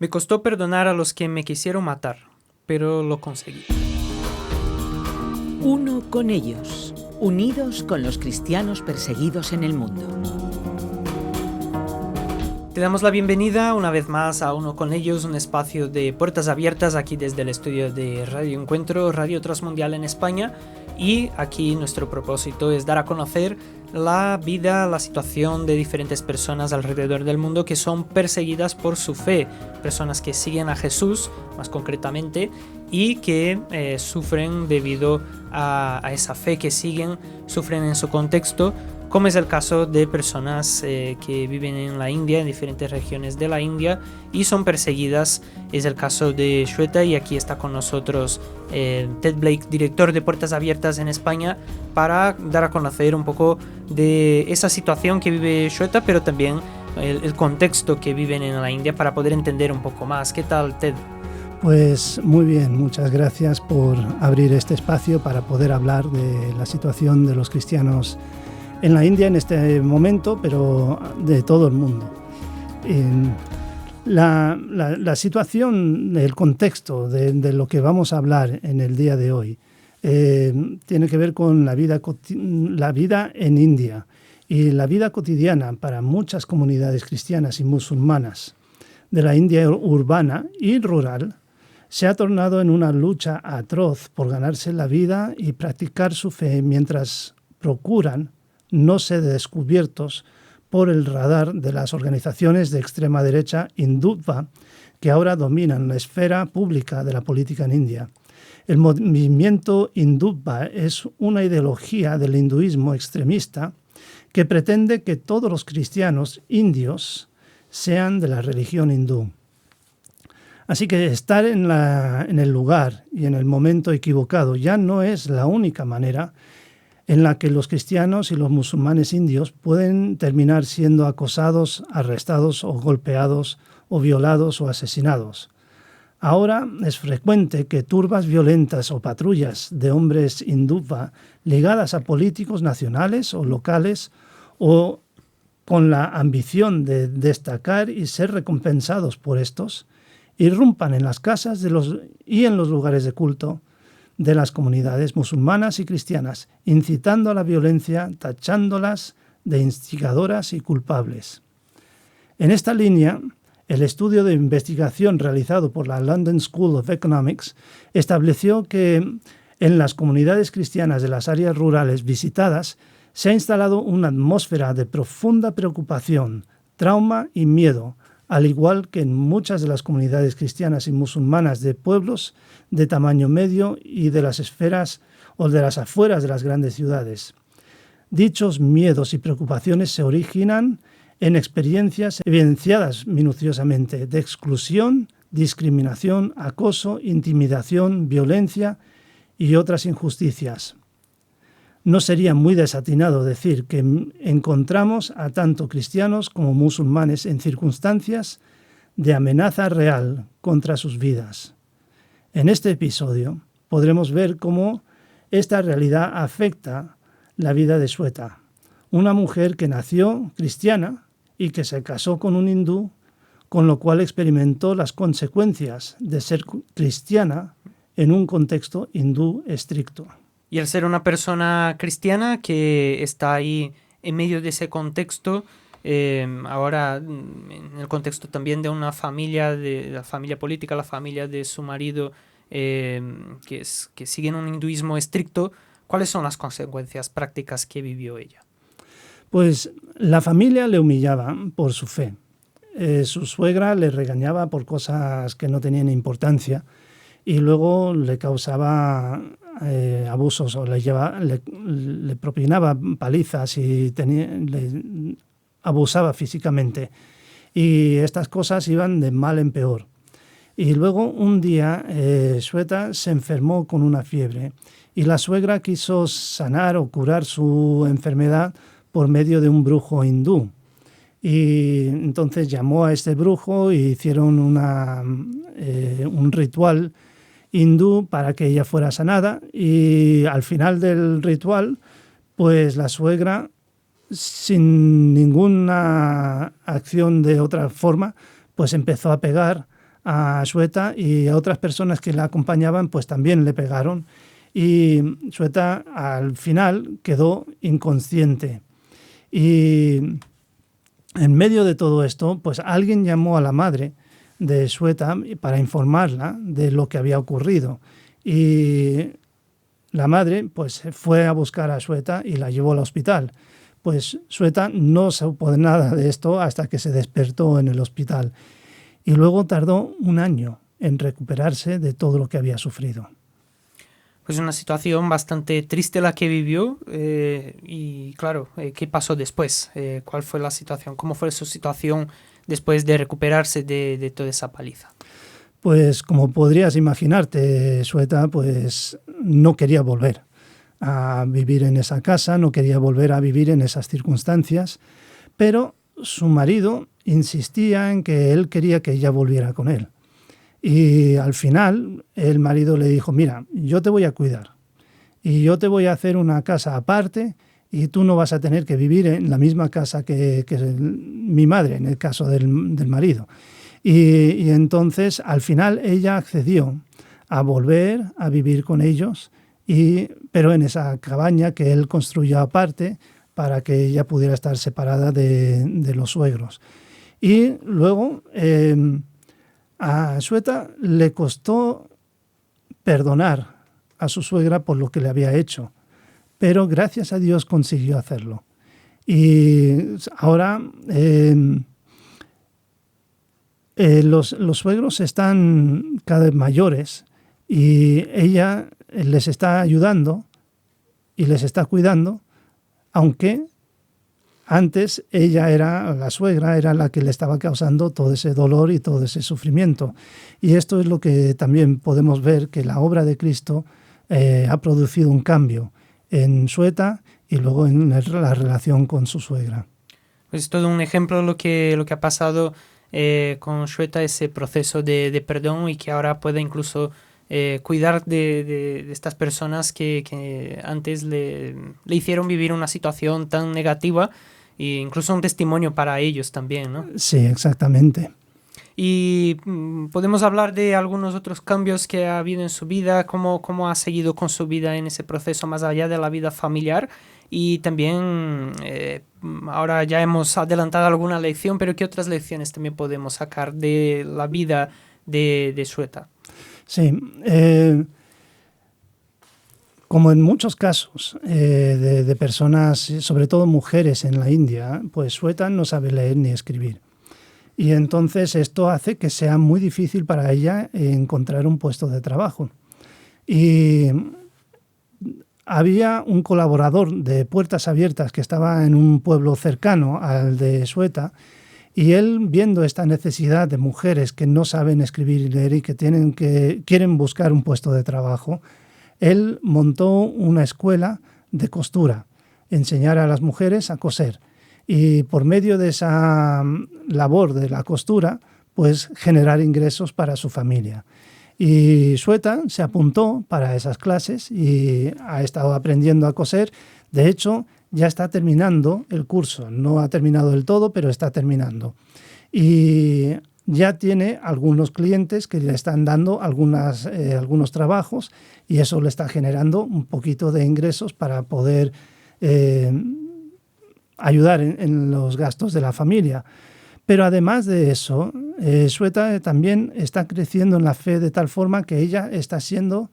Me costó perdonar a los que me quisieron matar, pero lo conseguí. Uno con ellos, unidos con los cristianos perseguidos en el mundo. Te damos la bienvenida una vez más a Uno con ellos, un espacio de puertas abiertas aquí desde el estudio de Radio Encuentro, Radio Transmundial en España. Y aquí nuestro propósito es dar a conocer la vida, la situación de diferentes personas alrededor del mundo que son perseguidas por su fe, personas que siguen a Jesús más concretamente y que sufren debido a esa fe que siguen, sufren en su contexto, como es el caso de personas que viven en la India, en diferentes regiones de la India y son perseguidas. Es el caso de Shweta y aquí está con nosotros Ted Blake, director de Puertas Abiertas en España, para dar a conocer un poco de esa situación que vive Shweta, pero también el contexto que viven en la India para poder entender un poco más. ¿Qué tal, Ted? Pues muy bien, muchas gracias por abrir este espacio para poder hablar de la situación de los cristianos en la India en este momento, pero de todo el mundo. La situación, el contexto de lo que vamos a hablar en el día de hoy tiene que ver con la vida en India y la vida cotidiana para muchas comunidades cristianas y musulmanas de la India urbana y rural. Se ha tornado en una lucha atroz por ganarse la vida y practicar su fe mientras procuran no ser descubiertos por el radar de las organizaciones de extrema derecha hindutva que ahora dominan la esfera pública de la política en India. El movimiento hindutva es una ideología del hinduismo extremista que pretende que todos los cristianos indios sean de la religión hindú. Así que estar en el lugar y en el momento equivocado ya no es la única manera en la que los cristianos y los musulmanes indios pueden terminar siendo acosados, arrestados o golpeados o violados o asesinados. Ahora es frecuente que turbas violentas o patrullas de hombres hindutva ligadas a políticos nacionales o locales o con la ambición de destacar y ser recompensados por estos, irrumpan en las casas y en los lugares de culto de las comunidades musulmanas y cristianas, incitando a la violencia, tachándolas de instigadoras y culpables. En esta línea, el estudio de investigación realizado por la London School of Economics estableció que en las comunidades cristianas de las áreas rurales visitadas se ha instalado una atmósfera de profunda preocupación, trauma y miedo, al igual que en muchas de las comunidades cristianas y musulmanas de pueblos de tamaño medio y de las esferas o de las afueras de las grandes ciudades. Dichos miedos y preocupaciones se originan en experiencias evidenciadas minuciosamente de exclusión, discriminación, acoso, intimidación, violencia y otras injusticias. No sería muy desatinado decir que encontramos a tanto cristianos como musulmanes en circunstancias de amenaza real contra sus vidas. En este episodio podremos ver cómo esta realidad afecta la vida de Shweta, una mujer que nació cristiana y que se casó con un hindú, con lo cual experimentó las consecuencias de ser cristiana en un contexto hindú estricto. Y al ser una persona cristiana que está ahí en medio de ese contexto, ahora en el contexto también de una familia, de la familia política, la familia de su marido, que siguen un hinduismo estricto, ¿cuáles son las consecuencias prácticas que vivió ella? Pues la familia le humillaba por su fe. Su suegra le regañaba por cosas que no tenían importancia y luego le causaba abusos o le propinaba palizas y le abusaba físicamente. Y estas cosas iban de mal en peor. Y luego un día Shweta se enfermó con una fiebre y la suegra quiso sanar o curar su enfermedad por medio de un brujo hindú. Y entonces llamó a este brujo y hicieron un ritual hindú para que ella fuera sanada, y al final del ritual, pues la suegra, sin ninguna acción de otra forma, pues empezó a pegar a Shweta, y a otras personas que la acompañaban pues también le pegaron, y Shweta al final quedó inconsciente. Y en medio de todo esto, pues alguien llamó a la madre de Shweta para informarla de lo que había ocurrido. Y la madre pues fue a buscar a Shweta y la llevó al hospital. Pues Shweta no supo nada de esto hasta que se despertó en el hospital. Y luego tardó 1 año en recuperarse de todo lo que había sufrido. Pues una situación bastante triste la que vivió y claro, ¿qué pasó después? ¿Cuál fue la situación? ¿Cómo fue su situación después de recuperarse de toda esa paliza? Pues como podrías imaginarte, Shweta pues no quería volver a vivir en esa casa, no quería volver a vivir en esas circunstancias, pero su marido insistía en que él quería que ella volviera con él. Y al final el marido le dijo, mira, yo te voy a cuidar y yo te voy a hacer una casa aparte y tú no vas a tener que vivir en la misma casa que mi madre, en el caso del marido. Y entonces al final ella accedió a volver a vivir con ellos, pero en esa cabaña que él construyó aparte para que ella pudiera estar separada de los suegros. Y luego a Shweta le costó perdonar a su suegra por lo que le había hecho, pero gracias a Dios consiguió hacerlo. Y ahora los suegros están cada vez mayores y ella les está ayudando y les está cuidando, aunque antes la suegra era la que le estaba causando todo ese dolor y todo ese sufrimiento. Y esto es lo que también podemos ver, que la obra de Cristo ha producido un cambio en Shweta y luego en la relación con su suegra. Es todo un ejemplo lo que ha pasado con Shweta, ese proceso de perdón, y que ahora puede incluso cuidar de estas personas que antes le hicieron vivir una situación tan negativa, e incluso un testimonio para ellos también, ¿no? Sí, exactamente. Y podemos hablar de algunos otros cambios que ha habido en su vida, cómo ha seguido con su vida en ese proceso más allá de la vida familiar. Y también, ahora ya hemos adelantado alguna lección, pero ¿qué otras lecciones también podemos sacar de la vida de Shweta? Sí, como en muchos casos de personas, sobre todo mujeres en la India, pues Shweta no sabe leer ni escribir. Y entonces esto hace que sea muy difícil para ella encontrar un puesto de trabajo. Y había un colaborador de Puertas Abiertas que estaba en un pueblo cercano al de Shweta, y él, viendo esta necesidad de mujeres que no saben escribir y leer y que quieren buscar un puesto de trabajo, él montó una escuela de costura, enseñar a las mujeres a coser. Y por medio de esa labor de la costura, pues generar ingresos para su familia. Y Shweta se apuntó para esas clases y ha estado aprendiendo a coser. De hecho, ya está terminando el curso. No ha terminado del todo, pero está terminando. Y ya tiene algunos clientes que le están dando algunos trabajos, y eso le está generando un poquito de ingresos para poder ayudar en los gastos de la familia. Pero además de eso, Shweta también está creciendo en la fe de tal forma que ella está siendo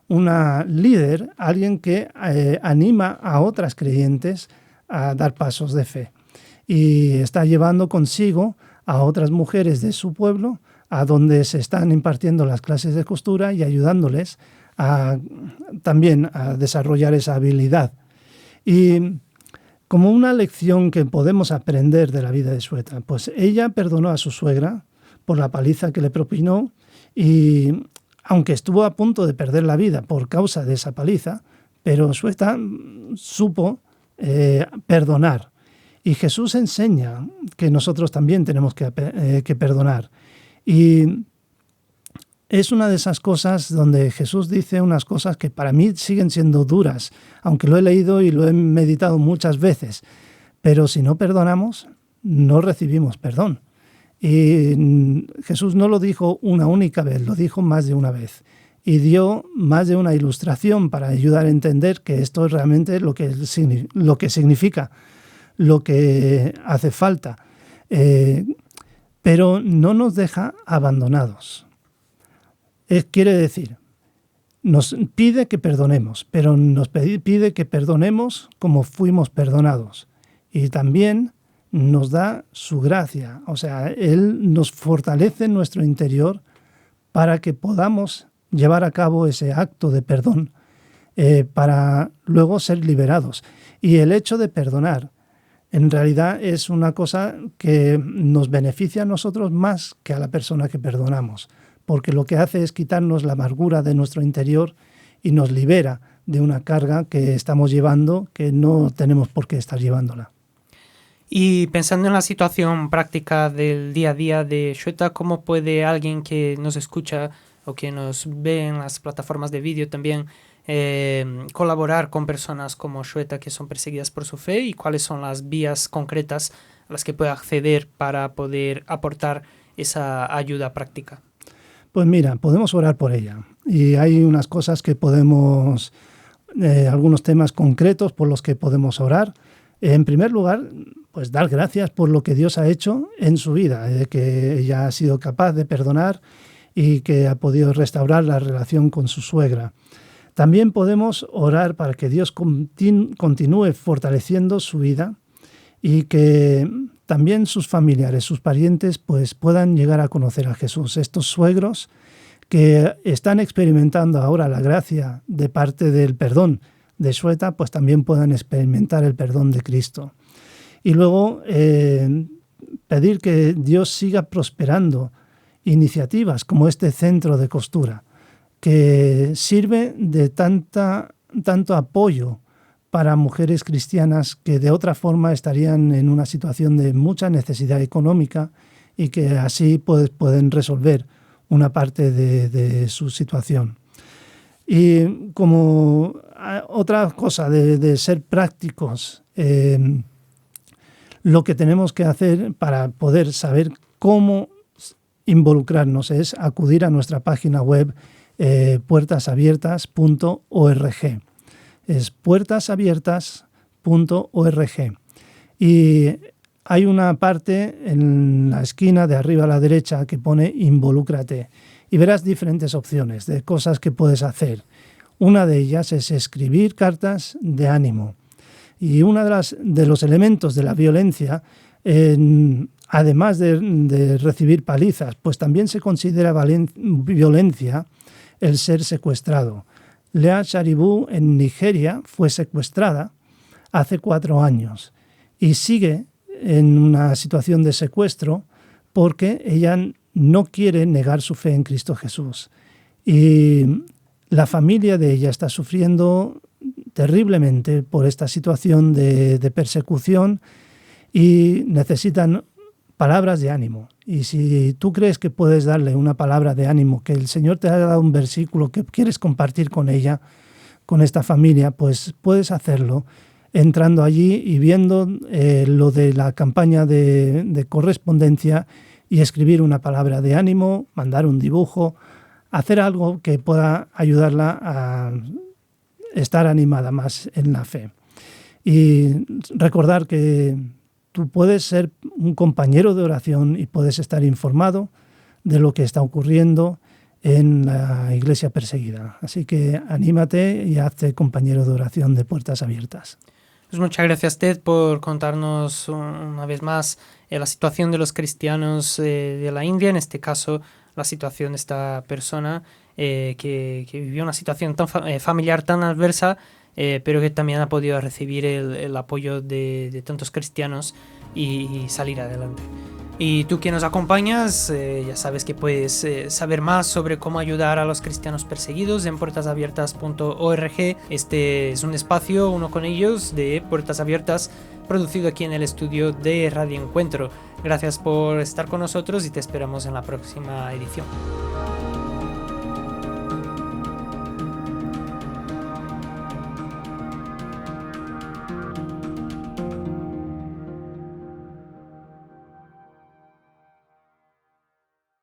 una líder, alguien que anima a otras creyentes a dar pasos de fe. Y está llevando consigo a otras mujeres de su pueblo a donde se están impartiendo las clases de costura y ayudándoles también a desarrollar esa habilidad. Y como una lección que podemos aprender de la vida de Shweta, pues ella perdonó a su suegra por la paliza que le propinó, y aunque estuvo a punto de perder la vida por causa de esa paliza, pero Shweta supo perdonar. Y Jesús enseña que nosotros también tenemos que perdonar. Y es una de esas cosas donde Jesús dice unas cosas que para mí siguen siendo duras, aunque lo he leído y lo he meditado muchas veces. Pero si no perdonamos, no recibimos perdón. Y Jesús no lo dijo una única vez, lo dijo más de una vez. Y dio más de una ilustración para ayudar a entender que esto es realmente lo que significa, lo que hace falta. Pero no nos deja abandonados. Quiere decir, nos pide que perdonemos, pero nos pide que perdonemos como fuimos perdonados. Y también nos da su gracia, o sea, Él nos fortalece en nuestro interior para que podamos llevar a cabo ese acto de perdón para luego ser liberados. Y el hecho de perdonar en realidad es una cosa que nos beneficia a nosotros más que a la persona que perdonamos, porque lo que hace es quitarnos la amargura de nuestro interior y nos libera de una carga que estamos llevando que no tenemos por qué estar llevándola. Y pensando en la situación práctica del día a día de Shweta, ¿cómo puede alguien que nos escucha o que nos ve en las plataformas de vídeo también colaborar con personas como Shweta que son perseguidas por su fe, y cuáles son las vías concretas a las que puede acceder para poder aportar esa ayuda práctica? Pues mira, podemos orar por ella y hay unas cosas que podemos, algunos temas concretos por los que podemos orar. En primer lugar, pues dar gracias por lo que Dios ha hecho en su vida, que ella ha sido capaz de perdonar y que ha podido restaurar la relación con su suegra. También podemos orar para que Dios continúe fortaleciendo su vida y que también sus familiares, sus parientes, pues puedan llegar a conocer a Jesús. Estos suegros que están experimentando ahora la gracia de parte del perdón de Shweta, pues también puedan experimentar el perdón de Cristo. Y luego pedir que Dios siga prosperando iniciativas como este centro de costura, que sirve de tanto apoyo para mujeres cristianas que de otra forma estarían en una situación de mucha necesidad económica y que así pueden resolver una parte de su situación. Y como otra cosa de ser prácticos, lo que tenemos que hacer para poder saber cómo involucrarnos es acudir a nuestra página web puertasabiertas.org. Es puertasabiertas.org. Y hay una parte en la esquina de arriba a la derecha que pone Involúcrate. Y verás diferentes opciones de cosas que puedes hacer. Una de ellas es escribir cartas de ánimo. Y uno de los elementos de la violencia, además de recibir palizas, pues también se considera violencia el ser secuestrado. Lea Sharibu en Nigeria fue secuestrada hace 4 años y sigue en una situación de secuestro porque ella no quiere negar su fe en Cristo Jesús. Y la familia de ella está sufriendo terriblemente por esta situación de persecución y necesitan palabras de ánimo. Y si tú crees que puedes darle una palabra de ánimo, que el Señor te ha dado un versículo que quieres compartir con ella, con esta familia, pues puedes hacerlo entrando allí y viendo lo de la campaña de correspondencia y escribir una palabra de ánimo, mandar un dibujo, hacer algo que pueda ayudarla a estar animada más en la fe. Y recordar que tú puedes ser un compañero de oración y puedes estar informado de lo que está ocurriendo en la iglesia perseguida. Así que anímate y hazte compañero de oración de Puertas Abiertas. Pues muchas gracias, Ted, por contarnos una vez más la situación de los cristianos de la India, en este caso la situación de esta persona que vivió una situación tan familiar, tan adversa, pero que también ha podido recibir el apoyo de tantos cristianos y salir adelante. Y tú que nos acompañas, ya sabes que puedes saber más sobre cómo ayudar a los cristianos perseguidos en puertasabiertas.org. Este es un espacio, uno con ellos, de Puertas Abiertas, producido aquí en el estudio de Radio Encuentro. Gracias por estar con nosotros y te esperamos en la próxima edición.